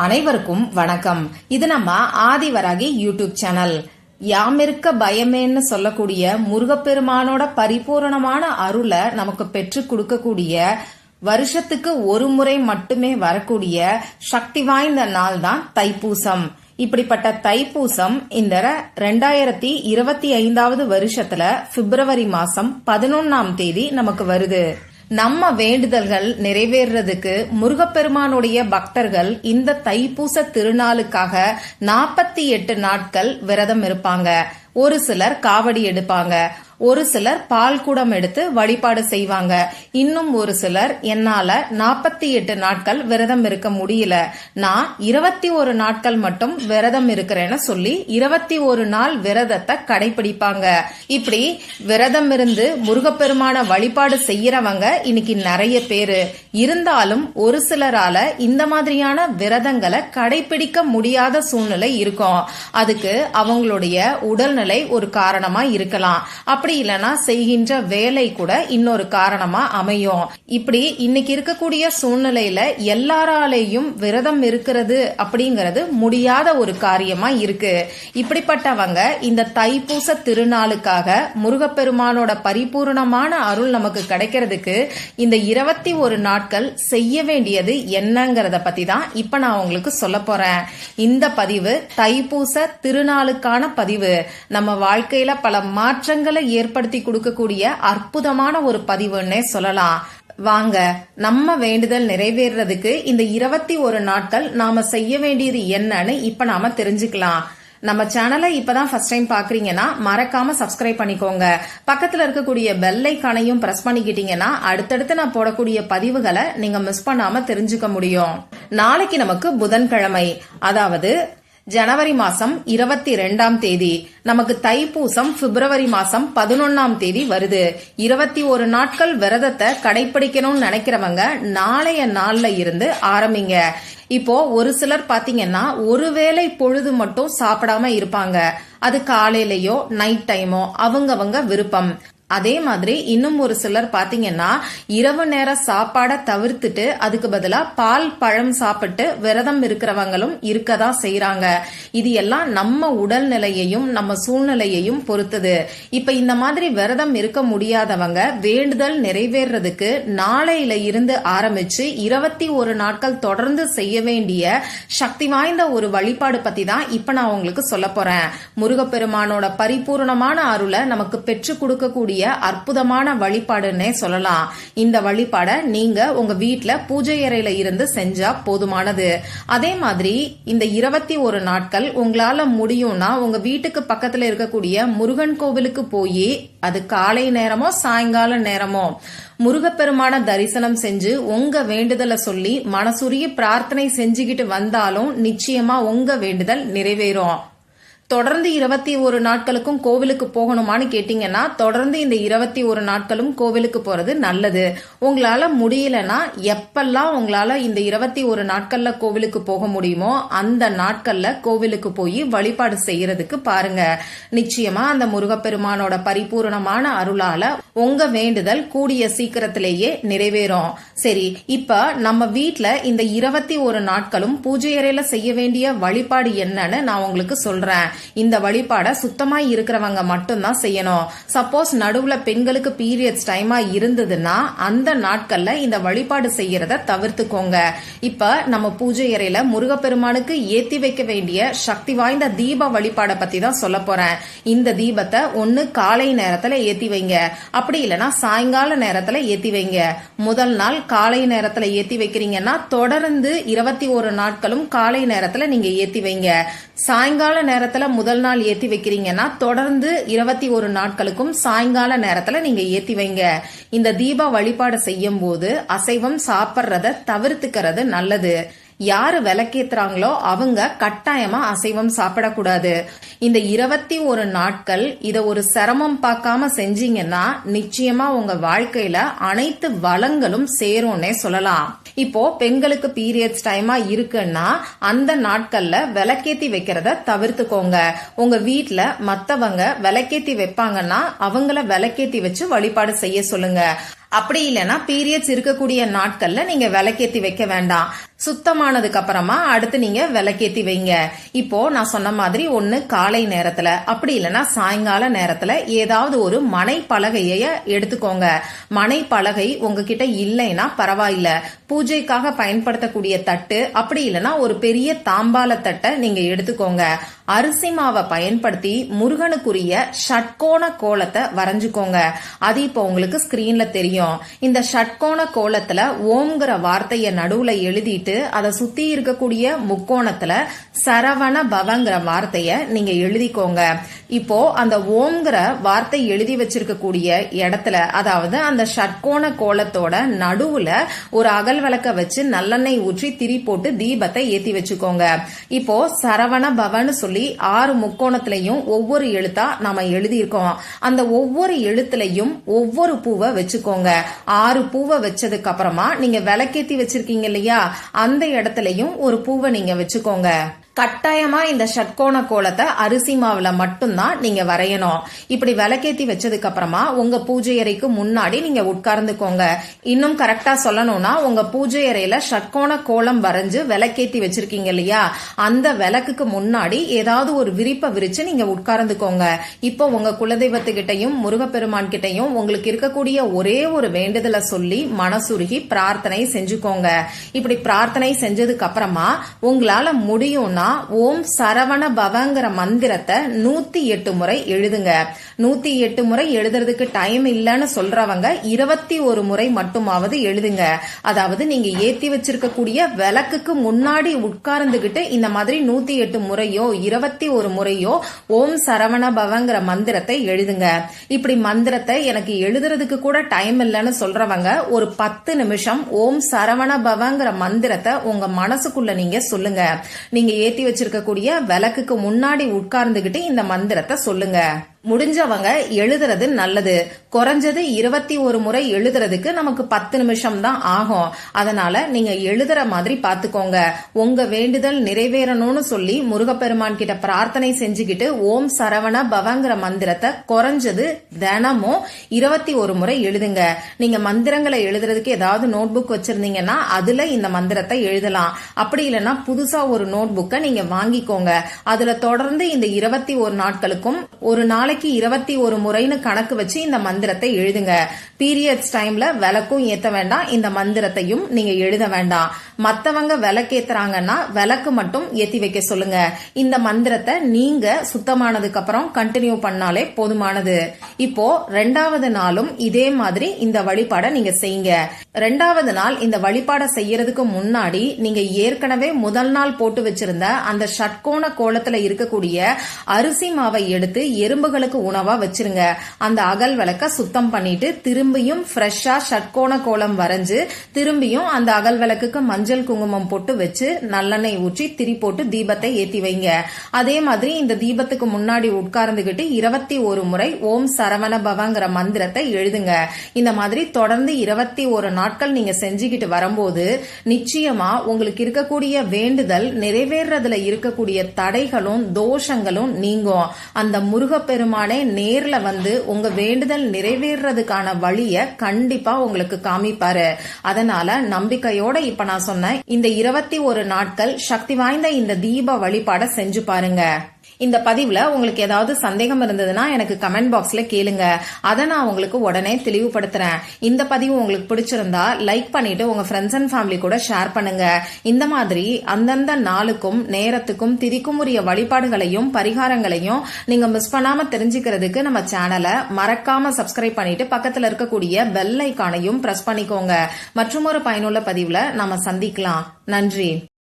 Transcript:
அனைவருக்கும் வணக்கம். இது நம்ம ஆதிவராகி யூடியூப் சேனல். யாமிருக்க பயமேன்னு சொல்லக்கூடிய முருகப்பெருமானோட பரிபூரணமான அருளை நமக்கு பெற்று கொடுக்கக்கூடிய வருஷத்துக்கு ஒரு முறை மட்டுமே வரக்கூடிய சக்தி வாய்ந்த நாள் தான் தைப்பூசம். இப்படிப்பட்ட தைப்பூசம் இந்த 2025வது வருஷத்துல பிப்ரவரி மாசம் 11ஆம் தேதி நமக்கு வருது. நம்ம வேண்டுதல்கள் நிறைவேறதுக்கு முருகப்பெருமானுடைய பக்தர்கள் இந்த தைப்பூச திருநாளுக்காக 48 நாட்கள் விரதம் இருப்பாங்க. ஒரு சிலர் காவடி எடுப்பாங்க, ஒரு சிலர் பால் குடம் எடுத்து வழிபாடு செய்வாங்க. இன்னும் ஒரு சிலர் என்னால 48 நாட்கள் விரதம் இருக்க முடியல, நான் 21 நாட்கள் மட்டும் விரதம் இருக்கிறேன்னு சொல்லி 21 நாள் விரதத்தை கடைபிடிப்பாங்க. இப்படி விரதம் இருந்து முருகப்பெருமான வழிபாடு செய்யறவங்க இன்னைக்கு நிறைய பேரு இருந்தாலும் ஒரு சிலரால இந்த மாதிரியான விரதங்களை கடைபிடிக்க முடியாத சூழ்நிலை இருக்கும். அதுக்கு அவங்களுடைய உடல்நிலை ஒரு காரணமா இருக்கலாம். அப்படி இல்லனா செய்கின்ற வேலை கூட இன்னொரு காரணமா அமையும். இப்படி இன்னைக்கு இருக்கக்கூடிய சூழ்நிலையில எல்லாராலையும் விரதம் இருக்கிறது அப்படிங்கறது முடியாத ஒரு காரியமா இருக்கு. இப்படிப்பட்டவங்க இந்த தைப்பூச திருநாளுக்காக முருகப்பெருமானோட பரிபூர்ணமான அருள் நமக்கு கிடைக்கிறதுக்கு இந்த 21 நாட்கள் செய்ய வேண்டியது என்னங்கறத பத்தி தான் இப்ப நான் உங்களுக்கு சொல்ல போறேன். இந்த பதிவு தைப்பூச திருநாளுக்கான பதிவு. நம்ம வாழ்க்கையில பல மாற்றங்களை ஏற்படுத்தி கொடுக்கக்கூடிய அற்புதமான ஒரு பதிவுன்னே சொல்லலாம். வாங்க, நம்ம வேண்டுதல் நிறைவேறதுக்கு இந்த 21 நாட்கள் நாம செய்ய வேண்டியது என்னன்னு இப்ப நாம தெரிஞ்சுக்கலாம். நம்ம சேனலை இப்பதான் ஃபர்ஸ்ட் டைம் பாக்குறீங்கன்னா மறக்காம சப்ஸ்கிரைப் பண்ணிக்கோங்க. பக்கத்துல இருக்கக்கூடிய பெல் ஐகானையும் பிரஸ் பண்ணிக்கிட்டீங்கன்னா அடுத்தடுத்து நான் போடக்கூடிய பதிவுகளை நீங்க மிஸ் பண்ணாம தெரிஞ்சுக்க முடியும். நாளைக்கு நமக்கு புதன்கிழமை, அதாவது ஜனவரி மாசம் 22ஆம் தேதி. நமக்கு தைப்பூசம் பிப்ரவரி மாசம் 11ஆம் தேதி வருது. 21 நாட்கள் விரதத்தை கடைபிடிக்கணும்னு நினைக்கிறவங்க நாளைய நாள்ல இருந்து ஆரம்பிங்க. இப்போ ஒரு சிலர் பாத்தீங்கன்னா ஒருவேளை பொழுது மட்டும் சாப்பிடாம இருப்பாங்க. அது காலையிலயோ நைட் டைமோ அவங்கவங்க விருப்பம். அதே மாதிரி இன்னும் ஒரு சிலர் பாத்தீங்கன்னா இரவு நேர சாப்பாட தவிர்த்துட்டு அதுக்கு பதிலா பால் பழம் சாப்பிட்டு விரதம் இருக்கிறவங்களும் இருக்கதான் செய்யறாங்க. இது எல்லாம் நம்ம உடல்நிலையையும் நம்ம சூழ்நிலையையும் பொறுத்தது. இப்ப இந்த மாதிரி விரதம் இருக்க முடியாதவங்க வேண்டுதல் நிறைவேறதுக்கு நாளையில இருந்து ஆரம்பிச்சு 21 நாட்கள் தொடர்ந்து செய்ய வேண்டிய சக்தி வாய்ந்த ஒரு வழிபாடு பத்தி தான் இப்ப நான் உங்களுக்கு சொல்ல போறேன். முருகப்பெருமானோட பரிபூர்ணமான அருளை நமக்கு பெற்று கொடுக்கக்கூடிய அற்புதமான வழிபாடுன்னே சொல்லலாம். இந்த வழிபாட நீங்க உங்க வீட்ல பூஜை அறையில இருந்து செஞ்சா போதுமானது. அதே மாதிரி இந்த 21 நாட்கள் உங்களால முடியும்னா உங்க வீட்டுக்கு பக்கத்துல இருக்கக்கூடிய முருகன் கோவிலுக்கு போய் அது காலை நேரமோ சாயங்கால நேரமோ முருகப்பெருமான தரிசனம் செஞ்சு உங்க வேண்டுதலை சொல்லி மனசுரிய பிரார்த்தனை செஞ்சுக்கிட்டு வந்தாலும் நிச்சயமா உங்க வேண்டுதல் நிறைவேறும். தொடர்ந்து 21 நாட்களுக்கும் கோவிலுக்கு போகணுமான்னு கேட்டீங்கன்னா தொடர்ந்து இந்த 21 நாட்களும் கோவிலுக்கு போறது நல்லது. உங்களால முடியலன்னா எப்பெல்லாம் உங்களால இந்த 21 நாட்கள்ல கோவிலுக்கு போக முடியுமோ அந்த நாட்கள்ல கோவிலுக்கு போய் வழிபாடு செய்யறதுக்கு பாருங்க. நிச்சயமா அந்த முருகப்பெருமானோட பரிபூரணமான அருளால உங்க வேண்டுதல் கூடிய சீக்கிரத்திலேயே நிறைவேறும். சரி, இப்ப நம்ம வீட்ல இந்த 21 நாட்களும் பூஜை அறையில செய்ய வேண்டிய வழிபாடு என்னன்னு நான் உங்களுக்கு சொல்றேன். இந்த வழிபாட சுத்தமா இருக்கிறவங்க மட்டும்தான் செய்யணும். சப்போஸ் நடுவுல பெண்களுக்கு பீரியட்ஸ் டைமா இருந்ததுன்னா அந்த நாட்கள்ல இந்த வழிபாடு செய்யறத தவிர்த்துக்கோங்க. இப்ப நம்ம பூஜை அறையில முருகப்பெருமானுக்கு ஏத்தி வைக்க வேண்டிய சக்தி வாய்ந்த தீப வழிபாட பத்தி தான் சொல்ல போறேன். இந்த தீபத்தை ஒன்னு காலை நேரத்துல ஏத்தி வைங்க, அப்படி இல்லைன்னா சாயங்கால நேரத்துல ஏத்தி வைங்க. முதல் நாள் காலை நேரத்துல ஏத்தி வைக்கிறீங்கன்னா தொடர்ந்து 21 நாட்களும் காலை நேரத்துல நீங்க ஏத்தி வைங்க. சாயங்கால நேரத்துல முதல் நாள் ஏத்தி வைக்கிறீங்கன்னா தொடர்ந்து 21 நாட்களுக்கும் சாயங்கால நேரத்துல நீங்க ஏத்தி வைங்க. இந்த தீப வழிபாடு செய்யும் போது அசைவம் சாப்பிட்றத தவிர்த்துக்கிறது நல்லது. யாரு விளக்கேத்துறாங்களோ அவங்க கட்டாயமா அசைவம் சாப்பிடக்கூடாது. இந்த 21 நாட்கள் இத ஒரு சிரமம் பார்க்காம செஞ்சீங்கன்னா நிச்சயமா உங்க வாழ்க்கையில அனைத்து வளங்களும் சேரும்னே சொல்லலாம். இப்போ பெண்களுக்கு பீரியட்ஸ் டைமா இருக்குன்னா அந்த நாட்கள்ல விளக்கேத்தி வைக்கிறத தவிர்த்துக்கோங்க. உங்க வீட்டுல மத்தவங்க விளக்கேத்தி வைப்பாங்கன்னா அவங்கள விளக்கேத்தி வச்சு வழிபாடு செய்ய சொல்லுங்க. அப்படி இல்லைன்னா பீரியட்ஸ் இருக்கக்கூடிய நாட்கள்ல நீங்க விளக்கேத்தி வைக்க வேண்டாம். சுத்தமானதுக்கு அப்புறமா அடுத்து நீங்க விளக்கேத்தி வைங்க. இப்போ நான் சொன்ன மாதிரி ஒண்ணு காலை நேரத்துல, அப்படி இல்லைன்னா சாயங்கால நேரத்துல ஏதாவது ஒரு மனை பலகைய எடுத்துக்கோங்க. மனை பலகை உங்ககிட்ட இல்லைன்னா பரவாயில்ல, பூஜைக்காக பயன்படுத்தக்கூடிய தட்டு அப்படி இல்லைன்னா ஒரு பெரிய தாம்பால தட்டை நீங்க எடுத்துக்கோங்க. அரிசி மாவை பயன்படுத்தி முருகனுக்குரிய ஷட்கோண கோலத்தை வரைஞ்சுக்கோங்க. அது இப்போ உங்களுக்கு ஸ்கிரீன்ல தெரியும். இந்த ஷட்கோண கோலத்துல ஓம்ங்கிற வார்த்தைய நடுவுல எழுதிட்டு அதை சுத்தி இருக்கக்கூடிய முக்கோணத்துல சரவண பவங்கிற வார்த்தைய நீங்க எழுதிக்கோங்க. இப்போ அந்த ஓம்ங்கிற வார்த்தை எழுதி வச்சிருக்கக்கூடிய இடத்துல, அதாவது அந்த ஷட்கோண கோலத்தோட நடுவுல ஒரு அகல் விளக்க வச்சு நல்லெண்ணெய் ஊற்றி திரி போட்டு தீபத்தை ஏத்தி வச்சுக்கோங்க. இப்போ சரவண பவன்னு சொல்லி 6 முக்கோணத்திலையும் ஒவ்வொரு எழுத்தா நாம எழுதியிருக்கோம். அந்த ஒவ்வொரு எழுத்துலையும் ஒவ்வொரு பூவை வச்சுக்கோங்க. 6 பூவை வச்சதுக்கு அப்புறமா நீங்க விளக்கேத்தி வச்சிருக்கீங்க இல்லையா, அந்த இடத்துலயும் ஒரு பூவை நீங்க வச்சுக்கோங்க. கட்டாயமா இந்த ஷட்கோண கோலத்தை அரிசி மாவுல மட்டும்தான் நீங்க வரையணும். இப்படி விளக்கேத்தி வச்சதுக்கு அப்புறமா உங்க பூஜை அறைக்கு முன்னாடி நீங்க உட்கார்ந்துக்கோங்க. இன்னும் கரெக்டா சொல்லணும்னா, உங்க பூஜை அறையில ஷட்கோண கோலம் வரைஞ்சு விளக்கேத்தி வச்சிருக்கீங்க இல்லையா, அந்த விளக்குக்கு முன்னாடி ஏதாவது ஒரு விரிப்பை விரிச்சு நீங்க உட்கார்ந்துக்கோங்க. இப்போ உங்க குலதெய்வத்துக்கிட்டையும் முருகப்பெருமான் கிட்டையும் உங்களுக்கு இருக்கக்கூடிய ஒரே ஒரு வேண்டுதலை சொல்லி மனசுருகி பிரார்த்தனை செஞ்சுக்கோங்க. இப்படி பிரார்த்தனை செஞ்சதுக்கு அப்புறமா உங்களால முடியும்னா ஓம் சரவண பவங்கிற மந்திரத்தை 108 முறை எழுதுங்க. 108 முறை எழுதுறதுக்கு டைம் இல்லைன்னு சொல்றவங்க 21 முறை மட்டுமாவது எழுதுங்க. அதாவது நீங்க ஏத்தி வச்சிருக்கக்கூடிய விளக்குக்கு முன்னாடி உட்கார்ந்துகிட்டு இந்த மாதிரி 108 முறையோ 21 முறையோ ஓம் சரவண பவங்கிற மந்திரத்தை எழுதுங்க. இப்படி மந்திரத்தை எனக்கு எழுதுறதுக்கு கூட டைம் இல்லைன்னு சொல்றவங்க ஒரு 10 நிமிஷம் ஓம் சரவண பவங்கிற மந்திரத்தை உங்க மனசுக்குள்ள நீங்க சொல்லுங்க. நீங்க ஏத்தி வச்சிருக்கக்கூடிய விளக்குக்கு முன்னாடி உட்கார்ந்துகிட்டு இந்த மந்திரத்தை சொல்லுங்க. முடிஞ்சவங்க எழுதுறது நல்லது. குறைஞ்சது 21 முறை எழுதுறதுக்கு நமக்கு 10 நிமிஷம் தான் ஆகும். அதனால நீங்க எழுதுற மாதிரி பாத்துக்கோங்க. உங்க வேண்டுதல் நிறைவேறணும்னு சொல்லி முருகப்பெருமான் கிட்ட பிரார்த்தனை செஞ்சுக்கிட்டு ஓம் சரவண பவங்கிற மந்திரத்தை குறைஞ்சது தினமும் 21 முறை எழுதுங்க. நீங்க மந்திரங்களை எழுதுறதுக்கு ஏதாவது நோட் புக் வச்சிருந்தீங்கன்னா அதுல இந்த மந்திரத்தை எழுதலாம். அப்படி இல்லைன்னா புதுசா ஒரு நோட் புக்கை நீங்க வாங்கிக்கோங்க. அதுல தொடர்ந்து இந்த 21 நாட்களுக்கும் ஒரு நாளைக்கு 21 முறைன்னு கணக்கு வச்சு இந்த மந்திரத்தை எழுதுங்க. பீரியட்ஸ் டைம்ல விளக்கும் ஏத்த வேண்டாம், இந்த மந்திரத்தையும் நீங்க எழுத வேண்டாம். மத்தவங்க விளக்கேத்துறாங்கன்னா விளக்கு மட்டும் ஏத்தி வைக்க சொல்லுங்க. இந்த மந்திரத்தை நீங்க சுத்தமானதுக்கு அப்புறம் கண்டினியூ பண்ணாலே போதுமானது. இப்போ 2வது நாளும் இதே மாதிரி இந்த வழிபாடை நீங்க செய்யுங்க. 2வது நாள் இந்த வழிபாடை செய்யறதுக்கு முன்னாடி நீங்க ஏற்கனவே முதல் நாள் போட்டு வச்சிருந்த அந்த ஷட்கோண கோலத்துல இருக்கக்கூடிய அரிசி மாவை எடுத்து எறும்புகளுக்கு உணவா வச்சிருங்க. அந்த அகல் விளக்க சுத்தம் பண்ணிட்டு திரும்பியும் ஃப்ரெஷ்ஷா ஷட்கோண கோலம் வரைஞ்சு திரும்பியும் அந்த அகல் விளக்குக்கு மஞ்சள் குங்குமம் போட்டு வச்சு நல்லெண்ணெய் ஊற்றி திரி போட்டு தீபத்தை ஏத்தி வைங்க. அதே மாதிரி இந்த தீபத்துக்கு முன்னாடி உட்கார்ந்துகிட்டு 21 முறை ஓம் சரவண பவங்கிற மந்திரத்தை எழுதுங்க. இந்த மாதிரி தொடர்ந்து 21 நாட்கள் நீங்க செஞ்சுக்கிட்டு வரும்போது நிச்சயமா உங்களுக்கு இருக்கக்கூடிய வேண்டுதல் நிறைவேறதுல இருக்கக்கூடிய தடைகளும் தோஷங்களும் நீங்கும். அந்த முருகப்பெருமானே நேர்ல வந்து உங்க வேண்டுதல் நிறைவேறதுக்கான வழிய கண்டிப்பா உங்களுக்கு காமிப்பாரு. அதனால நம்பிக்கையோட இப்ப நான் சொன்ன இந்த 21 நாட்கள் சக்தி வாய்ந்த இந்த தீப வழிபாட செஞ்சு பாருங்க. இந்த பதிவுல உங்களுக்கு ஏதாவது சந்தேகம் இருந்ததுன்னா எனக்கு கமெண்ட் பாக்ஸ்ல கேளுங்க. அதை நான் உங்களுக்கு உடனே தெளிவுபடுத்துறேன். இந்த பதிவு உங்களுக்கு பிடிச்சிருந்தா லைக் பண்ணிட்டு உங்க ஃப்ரெண்ட்ஸ் அண்ட் ஃபேமிலி கூட ஷேர் பண்ணுங்க. இந்த மாதிரி அந்தந்த நாளுக்கும் நேரத்துக்கும் திதிக்கும் உரிய வழிபாடுகளையும் பரிகாரங்களையும் நீங்க மிஸ் பண்ணாம தெரிஞ்சுக்கிறதுக்கு நம்ம சேனலை மறக்காம சப்ஸ்கிரைப் பண்ணிட்டு பக்கத்துல இருக்கக்கூடிய பெல் ஐகானையும் பிரஸ் பண்ணிக்கோங்க. மற்றும் ஒரு பயனுள்ள பதிவுல நாம சந்திக்கலாம். நன்றி.